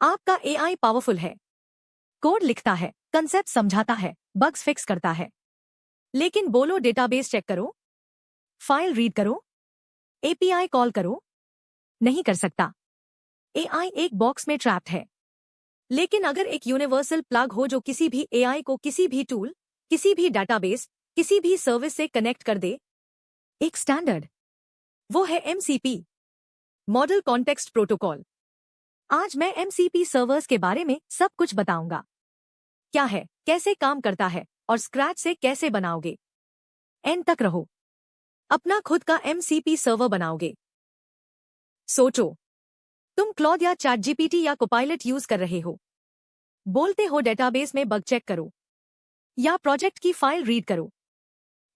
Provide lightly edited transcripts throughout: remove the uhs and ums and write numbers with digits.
आपका AI powerful है, code लिखता है, कंसेप्ट समझाता है, बग्स फिक्स करता है। लेकिन बोलो डेटाबेस चेक करो, फाइल रीड करो, एपीआई कॉल करो, नहीं कर सकता। एआई एक बॉक्स में ट्रैप्ड है। लेकिन अगर एक यूनिवर्सल प्लग हो जो किसी भी एआई को किसी भी टूल, किसी भी डेटाबेस, किसी भी सर्विस से कनेक्ट कर दे, एक स्टैंडर्ड, वो है एमसीपी, मॉडल कॉन्टेक्स्ट प्रोटोकॉल। आज मैं एमसीपी सर्वर्स के बारे में सब कुछ बताऊंगा। क्या है, कैसे काम करता है और स्क्रैच से कैसे बनाओगे। एंड तक रहो, अपना खुद का एमसीपी सर्वर बनाओगे। सोचो, तुम क्लॉड या चैटजीपीटी या कोपायलट यूज कर रहे हो, बोलते हो डेटाबेस में बग चेक करो, या प्रोजेक्ट की फाइल रीड करो,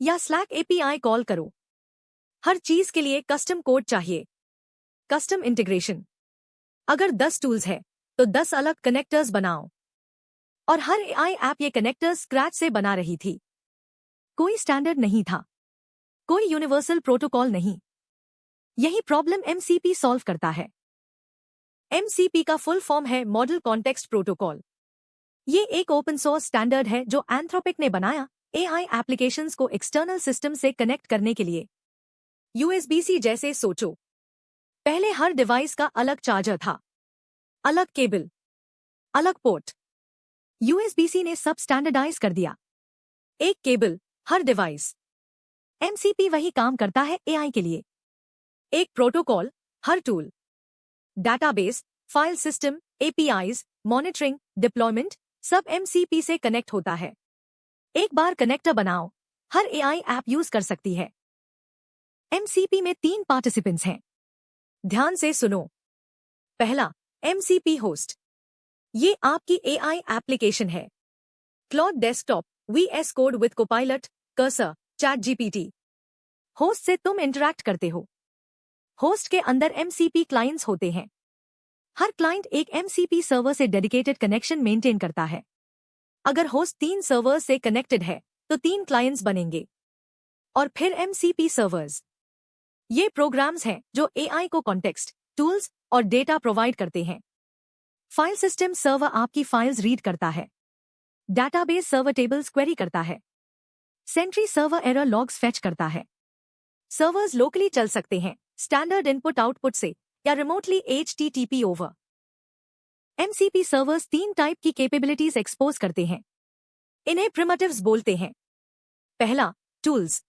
या स्लैक एपीआई कॉल करो। हर चीज के लिए कस्टम कोड चाहिए, कस्टम इंटीग्रेशन। अगर 10 टूल्स है तो 10 अलग कनेक्टर्स बनाओ, और हर एआई ऐप ये कनेक्टर्स स्क्रैच से बना रही थी। कोई स्टैंडर्ड नहीं था, कोई यूनिवर्सल प्रोटोकॉल नहीं। यही प्रॉब्लम एमसीपी सॉल्व करता है। एमसीपी का फुल फॉर्म है मॉडल कॉन्टेक्स्ट प्रोटोकॉल। ये एक ओपन सोर्स स्टैंडर्ड है जो एंथ्रोपिक ने बनाया एआई एप्लीकेशंस को एक्सटर्नल सिस्टम से कनेक्ट करने के लिए। यूएसबी-सी जैसे सोचो, पहले हर डिवाइस का अलग चार्जर था, अलग केबल, अलग पोर्ट। यूएसबी-सी ने सब स्टैंडर्डाइज कर दिया, एक केबल हर डिवाइस। एमसीपी वही काम करता है एआई के लिए, एक प्रोटोकॉल हर tool, database, file system, APIs, monitoring, deployment, सब एमसीपी से कनेक्ट होता है। एक बार कनेक्टर बनाओ, हर एआई ऐप यूज कर सकती है। एमसीपी में 3 पार्टिसिपेंट्स हैं, ध्यान से सुनो। पहला, एमसीपी होस्ट। ये आपकी एआई एप्लीकेशन है, Claude desktop, VS Code with Copilot, Cursor, ChatGPT. Host से तुम इंटरैक्ट करते हो। होस्ट के अंदर एमसीपी क्लाइंट्स होते हैं। हर क्लाइंट एक एमसीपी सर्वर से डेडिकेटेड कनेक्शन मेंटेन करता है। अगर होस्ट 3 सर्वर्स से कनेक्टेड है तो 3 क्लाइंट्स बनेंगे, और फिर एमसीपी सर्वर्स। ये प्रोग्राम्स हैं जो एआई को कॉन्टेक्स्ट, टूल्स और डेटा प्रोवाइड करते हैं। फाइल सिस्टम सर्वर आपकी फाइल्स रीड करता है। डेटाबेस सर्वर टेबल्स क्वेरी करता है। Sentry server error logs fetch करता है। सर्वर्स लोकली चल सकते हैं, स्टैंडर्ड इनपुट आउटपुट से, या remotely HTTP over. MCP servers 3 type की कैपेबिलिटीज एक्सपोज करते हैं। इन्हें प्रिमिटिव्स बोलते हैं। पहला, टूल्स।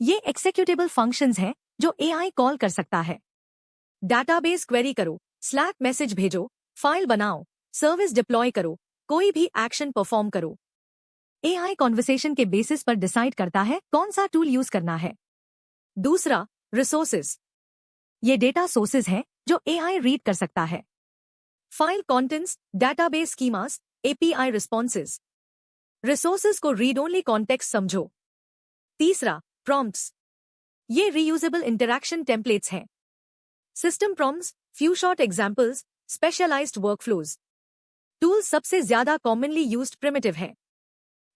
ये एक्सेक्यूटेबल फंक्शंस हैं जो एआई कॉल कर सकता है। डेटाबेस क्वेरी करो, स्लैक मैसेज भेजो, फाइल बनाओ, सर्विस डिप्लॉय करो, कोई भी एक्शन परफॉर्म करो। एआई कॉन्वर्सेशन के बेसिस पर डिसाइड करता है कौन सा टूल यूज करना है। दूसरा, रिसोर्सेज। ये डेटा सोर्सेज हैं जो एआई रीड कर सकता है। File contents, database schemas, API responses. Resources को रीड ओनली कॉन्टेक्स्ट समझो। तीसरा, प्रॉम्प्ट्स। ये रीयूजेबल इंटरैक्शन टेम्पलेट्स हैं। System prompts, few shot examples, specialised workflows. Tools सबसे ज्यादा कॉमनली यूज्ड प्रिमिटिव है।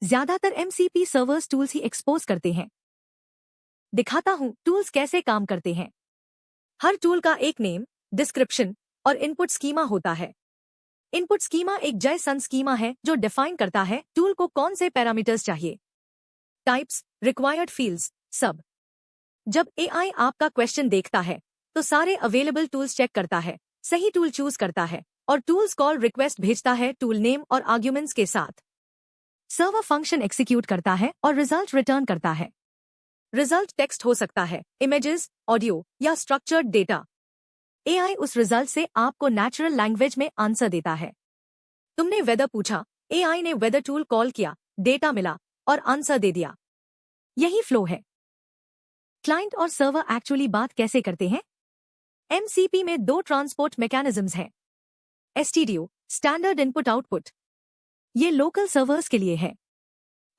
ज्यादातर एमसीपी सर्वर्स टूल्स ही एक्सपोज करते हैं। दिखाता हूं टूल्स कैसे काम करते हैं। हर टूल का एक नेम, डिस्क्रिप्शन और इनपुट स्कीमा होता है। इनपुट स्कीमा एक JSON स्कीमा है जो डिफाइन करता है टूल को कौन से पैरामीटर्स चाहिए। टाइप्स, रिक्वायर्ड फील्ड्स, सब। जब एआई आपका क्वेश्चन देखता है तो सारे अवेलेबल टूल्स चेक करता है, सही टूल चूज करता है, और टूल्स कॉल रिक्वेस्ट भेजता है टूल नेम और आर्ग्यूमेंट्स के साथ। सर्वर फंक्शन एग्जीक्यूट करता है और रिजल्ट रिटर्न करता है। रिजल्ट टेक्स्ट हो सकता है, इमेजेस, ऑडियो या स्ट्रक्चर्ड डेटा। एआई उस रिजल्ट से आपको नेचुरल लैंग्वेज में आंसर देता है। तुमने वेदर पूछा, एआई ने वेदर टूल कॉल किया, डेटा मिला और आंसर दे दिया। यही फ्लो है। क्लाइंट और सर्वर एक्चुअली बात कैसे करते हैं? एमसीपी में 2 ट्रांसपोर्ट मैकेनिज्म्स हैं। एसटीडीओ, स्टैंडर्ड इनपुट आउटपुट। ये लोकल सर्वर्स के लिए है।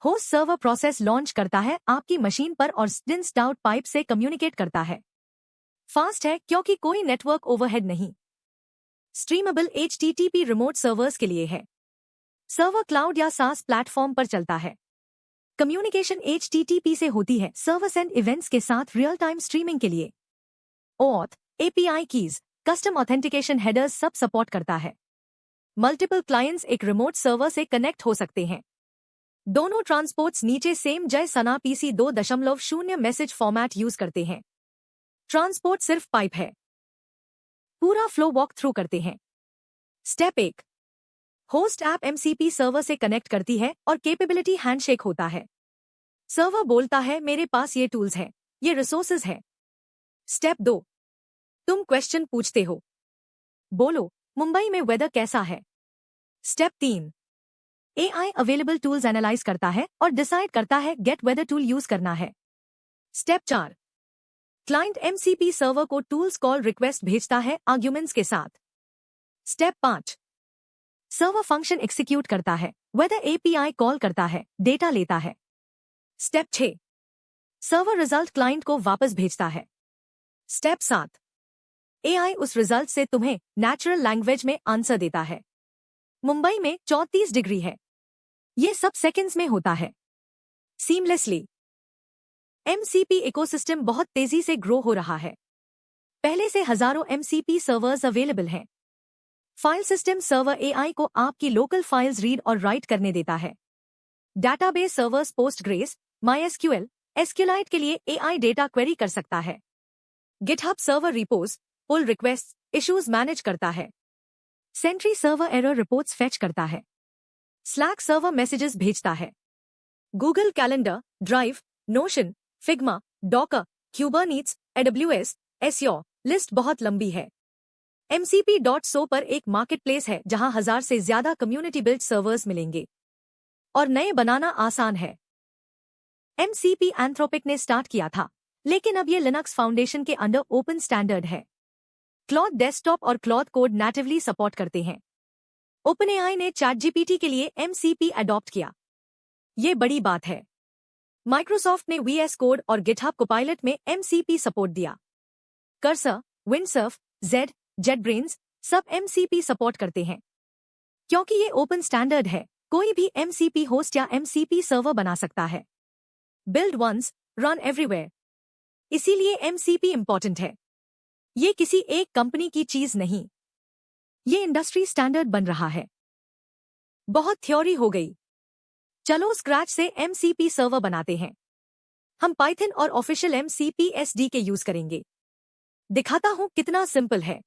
होस्ट सर्वर प्रोसेस लॉन्च करता है आपकी मशीन पर और स्टिन्स्ड आउट पाइप से कम्युनिकेट करता है। फास्ट है क्योंकि कोई नेटवर्क ओवरहेड नहीं। स्ट्रीमेबल HTTP रिमोट सर्वर्स के लिए है। सर्वर क्लाउड या सास प्लेटफॉर्म पर चलता है। कम्युनिकेशन HTTP से होती है सर्वर सेंड इवेंट्स के साथ रियल टाइम स्ट्रीमिंग के लिए। OAuth, API keys, custom authentication headers सब सपोर्ट करता है। मल्टीपल क्लाइंट्स एक रिमोट सर्वर से कनेक्ट हो सकते हैं। दोनों ट्रांसपोर्ट्स नीचे सेम जय सना PC 2.0 मैसेज फॉर्मेट यूज करते हैं। ट्रांसपोर्ट सिर्फ पाइप है। पूरा फ्लो वॉक थ्रू करते हैं। Step 1, host app MCP server से कनेक्ट करती है और कैपेबिलिटी हैंडशेक होता है। सर्वर बोलता है मेरे पास ये टूल्स हैं, ये रिसोर्सेज हैं। स्टेप 2, तुम क्वेश्चन पूछते हो। बोलो मुंबई में वेदर कैसा है। Step 3, AI available tools analyse करता है और डिसाइड करता है गेट वेदर टूल यूज करना है। स्टेप 4, क्लाइंट MCP सर्वर को टूल्स कॉल रिक्वेस्ट भेजता है आर्ग्यूमेंट्स के साथ। स्टेप 5, सर्वर फंक्शन एग्जीक्यूट करता है, वेदर API कॉल करता है, डेटा लेता है। स्टेप 6, सर्वर रिजल्ट क्लाइंट को वापस भेजता है। स्टेप 7, AI उस रिजल्ट से तुम्हें नेचुरल लैंग्वेज में आंसर देता है। मुंबई में 34 डिग्री है। ये सब सेकंड्स में होता है, सीमलेसली। MCP इकोसिस्टम बहुत तेजी से ग्रो हो रहा है। पहले से हजारों MCP सर्वर्स अवेलेबल हैं। फाइल सिस्टम सर्वर AI को आपकी लोकल फाइल्स रीड और राइट करने देता है। Database servers Postgres, MySQL, SQLite के लिए AI डेटा क्वेरी कर सकता है। GitHub server repos, pull request, issues manage करता है। Sentry server error reports fetch करता है। Slack सर्वर मैसेजेस भेजता है। Google calendar, drive, Notion, Figma, Docker, Kubernetes, AWS, Azure, list बहुत लंबी है। MCP.so पर एक मार्केटप्लेस है जहां 1000 से ज्यादा कम्युनिटी बिल्ड सर्वर्स मिलेंगे और नए बनाना आसान है। MCP एंथ्रोपिक ने स्टार्ट किया था, लेकिन अब ये लिनक्स फाउंडेशन के अंडर ओपन स्टैंडर्ड है। क्लॉड डेस्कटॉप और क्लॉड कोड नेटिवली सपोर्ट करते हैं। OpenAI ने ChatGPT के लिए MCP अडॉप्ट किया। ये बड़ी बात है। माइक्रोसॉफ्ट ने VS कोड और GitHub Copilot में MCP सपोर्ट दिया। कर्सर, विंडसर्फ, JetBrains सब MCP सपोर्ट करते हैं। क्योंकि ये ओपन स्टैंडर्ड है, कोई भी MCP होस्ट या MCP सर्वर बना सकता है। Build once, run everywhere. इसीलिए MCP इंपॉर्टेंट है। ये किसी एक कंपनी की चीज नहीं, ये इंडस्ट्री स्टैंडर्ड बन रहा है। बहुत थ्योरी हो गई, चलो स्क्रैच से MCP सर्वर बनाते हैं। हम पाइथन और ऑफिशियल MCP SDK यूज करेंगे। दिखाता हूं कितना सिंपल है,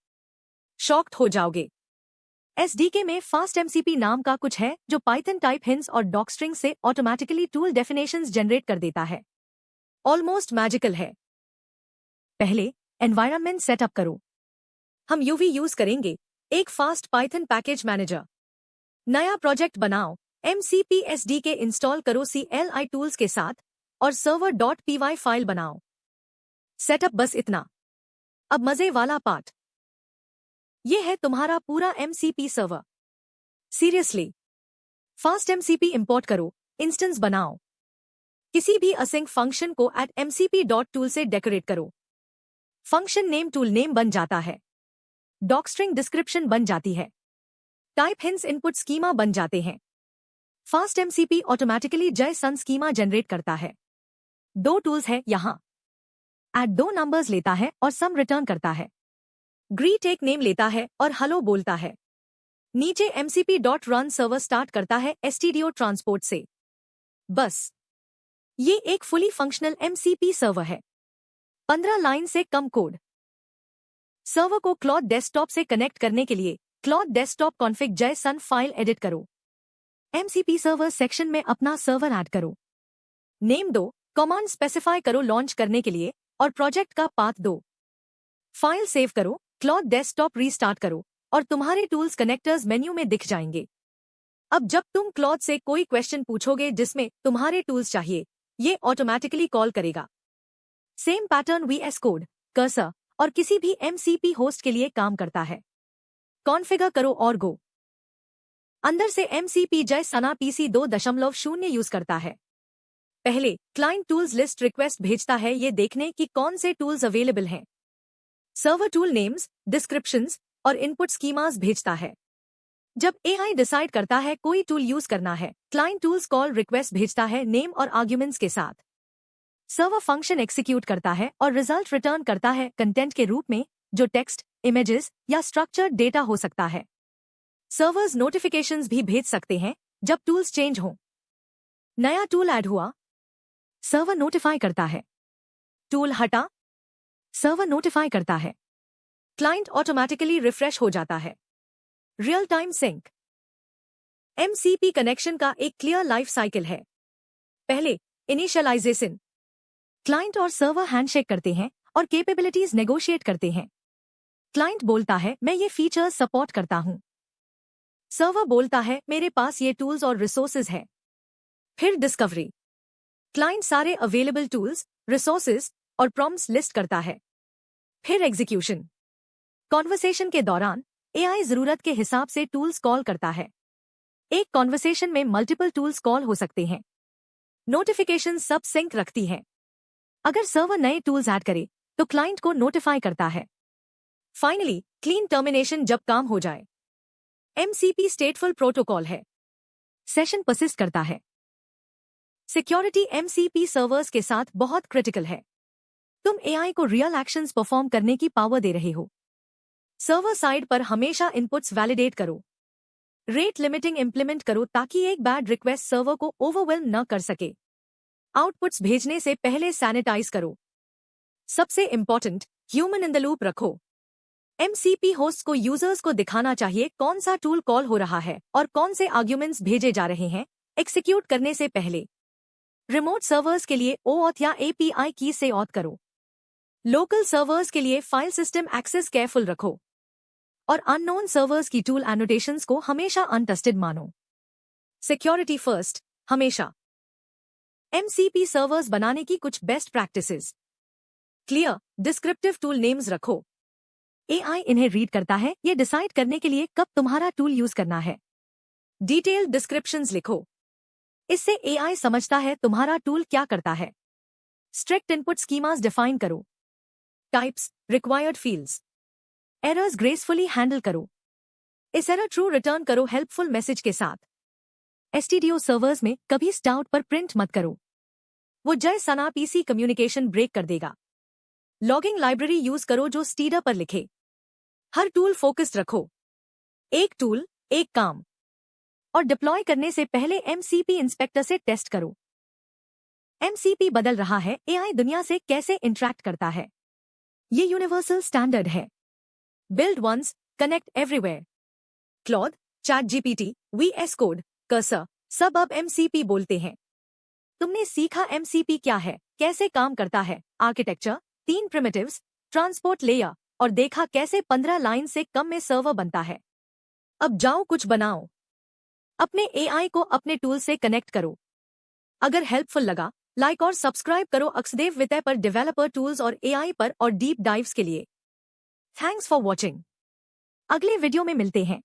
शॉक्ड हो जाओगे। SDK में फास्ट MCP नाम का कुछ है जो पाइथन टाइप हिंट्स और डॉकस्ट्रिंग से ऑटोमेटिकली टूल डेफिनेशंस जनरेट कर देता है। ऑलमोस्ट मैजिकल है। पहले एनवायरनमेंट सेटअप करो। हम UV यूज करेंगे, एक फास्ट पाइथन पैकेज मैनेजर। नया प्रोजेक्ट बनाओ, MCP SDK इंस्टॉल करो CLI टूल्स के साथ और server.py फाइल बनाओ। सेटअप बस इतना। अब मजे वाला पार्ट, ये है तुम्हारा पूरा MCP server. Seriously, fast MCP import करो, इंस्टेंस बनाओ, किसी भी असिंक फंक्शन को @mcp.tool से डेकोरेट करो। फंक्शन नेम टूल नेम बन जाता है, डॉकस्ट्रिंग डिस्क्रिप्शन बन जाती है, टाइप हिंट्स इनपुट स्कीमा बन जाते हैं। Fast MCP automatically JSON schema generate करता है। 2 टूल्स है यहां। ऐड 2 नंबर्स लेता है और सम रिटर्न करता है। ग्रीट एक नेम लेता है और हेलो बोलता है। नीचे MCP.run सर्वर स्टार्ट करता है STDO ट्रांसपोर्ट से। बस, ये एक फुली फंक्शनल MCP सर्वर है। 15 लाइन से कम कोड। सर्वर को क्लॉड डेस्कटॉप से कनेक्ट करने के लिए Claude desktop config JSON file edit करो। MCP सर्वर सेक्शन में अपना सर्वर ऐड करो। नेम दो, कमांड स्पेसिफाई करो लॉन्च करने के लिए और प्रोजेक्ट का पाथ दो। फाइल सेव करो, क्लॉड डेस्कटॉप रीस्टार्ट करो और तुम्हारे टूल्स कनेक्टर्स मेन्यू में दिख जाएंगे। अब जब तुम क्लॉड से कोई क्वेश्चन पूछोगे जिसमें तुम्हारे टूल्स चाहिए, ये ऑटोमेटिकली कॉल करेगा। Same pattern VS code, cursor और किसी भी MCP होस्ट के लिए काम करता है। कॉन्फ़िगर करो और गो। अंदर से MCP JSON PC 2.0 यूज करता है। पहले क्लाइंट टूल्स लिस्ट रिक्वेस्ट भेजता है ये देखने कि कौन से टूल्स अवेलेबल हैं। सर्वर टूल नेम्स, डिस्क्रिप्शंस और इनपुट स्कीमास भेजता है। जब AI डिसाइड करता है कोई टूल यूज करना है, क्लाइंट टूल्स कॉल रिक्वेस्ट भेजता है नेम और आर्ग्यूमेंट्स के साथ। सर्वर फंक्शन एग्जीक्यूट करता है और रिजल्ट रिटर्न करता है कंटेंट के रूप में, जो टेक्स्ट, इमेजेस या स्ट्रक्चर्ड डेटा हो सकता है। सर्वर्स नोटिफिकेशंस भी भेज सकते हैं जब टूल्स चेंज हो। नया टूल ऐड हुआ, सर्वर नोटिफाई करता है। टूल हटा, सर्वर नोटिफाई करता है। क्लाइंट ऑटोमेटिकली रिफ्रेश हो जाता है। Real time sync. MCP connection का एक क्लियर लाइफ साइकिल है। पहले इनिशियलाइजेशन, क्लाइंट और सर्वर हैंडशेक करते हैं और कैपेबिलिटीज नेगोशिएट करते हैं। क्लाइंट बोलता है मैं ये फीचर्स सपोर्ट करता हूं। सर्वर बोलता है मेरे पास ये टूल्स और रिसोर्सेज है। फिर डिस्कवरी, क्लाइंट सारे अवेलेबल टूल्स, रिसोर्सेज और प्रॉम्प्ट्स लिस्ट करता है। फिर एग्जीक्यूशन, कॉन्वर्सेशन के दौरान एआई जरूरत के हिसाब से टूल्स कॉल करता है। एक कॉन्वर्सेशन में मल्टीपल टूल्स कॉल हो सकते हैं। नोटिफिकेशन सब सिंक रखती है। अगर सर्वर नए टूल्स ऐड करे तो क्लाइंट को नोटिफाई करता है। फाइनली क्लीन टर्मिनेशन, जब काम हो जाए। एमसीपी स्टेटफुल प्रोटोकॉल है। सेशन परसिस्ट करता है। सिक्योरिटी एमसीपी सर्वर्स के साथ बहुत क्रिटिकल है। तुम एआई को रियल एक्शंस परफॉर्म करने की पावर दे रहे हो। सर्वर साइड पर हमेशा इनपुट्स वैलिडेट करो। रेट लिमिटिंग इंप्लीमेंट करो ताकि एक बैड रिक्वेस्ट सर्वर को ओवरवेल्म न कर सके। आउटपुट्स भेजने से पहले सैनिटाइज करो। सबसे important, human in the loop रखो। एमसीपी होस्ट को यूजर्स को दिखाना चाहिए कौन सा टूल कॉल हो रहा है और कौन से आर्ग्यूमेंट्स भेजे जा रहे हैं एक्सिक्यूट करने से पहले। रिमोट सर्वर्स के लिए ओऑथ या एपीआई की से ऑथ करो। लोकल सर्वर्स के लिए फाइल सिस्टम एक्सेस केयरफुल रखो और अननोन सर्वर्स की टूल एनोटेशंस को हमेशा अनटस्टेड मानो। सिक्योरिटी फर्स्ट हमेशा। एमसीपी सर्वर्स बनाने की कुछ best practices. Clear descriptive tool names रखो। एआई इन्हें रीड करता है ये डिसाइड करने के लिए कब तुम्हारा टूल यूज करना है। डिटेल्ड डिस्क्रिप्शंस लिखो, इससे एआई समझता है तुम्हारा टूल क्या करता है। स्ट्रिक्ट इनपुट स्कीमास डिफाइन करो। Types, required fields. Errors gracefully handle करो। इस एरर ट्रू रिटर्न करो हेल्पफुल मैसेज के साथ। एसटीडीओ सर्वर्स में कभी स्टाउट पर प्रिंट मत करो, वो जय सना पीसी कम्युनिकेशन ब्रेक कर देगा। लॉगिंग लाइब्रेरी यूज करो जो स्टीडर पर लिखे। हर टूल फोकस्ड रखो, एक टूल एक काम। और डिप्लॉय करने से पहले एमसीपी इंस्पेक्टर से टेस्ट करो। एमसीपी बदल रहा है एआई दुनिया से कैसे इंटरैक्ट करता है। ये यूनिवर्सल स्टैंडर्ड है। Build once, connect everywhere. Claude, ChatGPT, VS Code, Cursor सब अब एमसीपी बोलते हैं। तुमने सीखा एमसीपी क्या है, कैसे काम करता है, आर्किटेक्चर, 3 प्रिमिटिव्स, ट्रांसपोर्ट लेयर और देखा कैसे 15 लाइन से कम में सर्वर बनता है। अब जाओ कुछ बनाओ। अपने एआई को अपने टूल से कनेक्ट करो। अगर हेल्पफुल लगा लाइक और सब्सक्राइब करो अक्षदेव वितय पर डेवलपर टूल्स और एआई पर और डीप डाइव्स के लिए। Thanks for watching. अगले वीडियो में मिलते हैं।